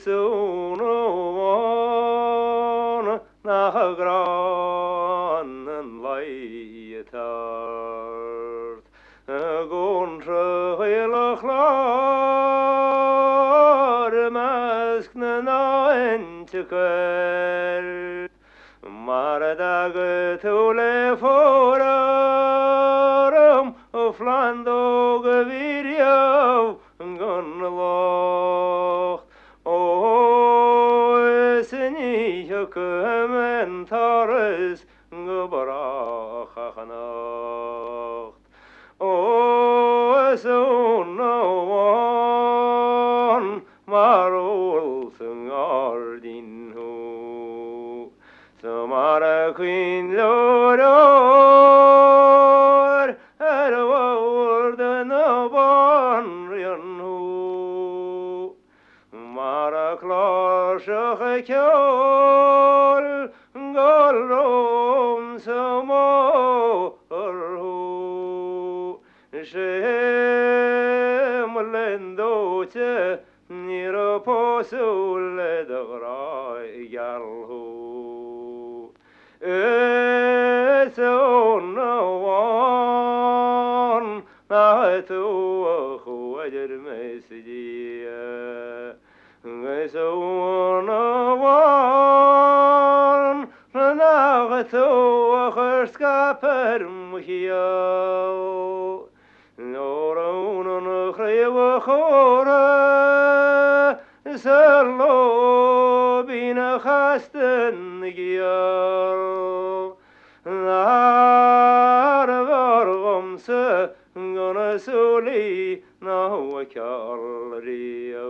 soon na grannen leitart gon treuch lar mask na entker mar dag tole forum flandog virjo gon loch o sni komentares gebrach nacht o so no one marol singardin ho samara queen loror er word no bon rian ho mara klasche kjol golrom samo ho Shemlendote nira posule dagra galho so no one na to khwajer mesdiya so no one na to khskaper muhiya Noron khrewa khora Serlo bina khasten giyar Nar vargomse Gona soli na wakal riyo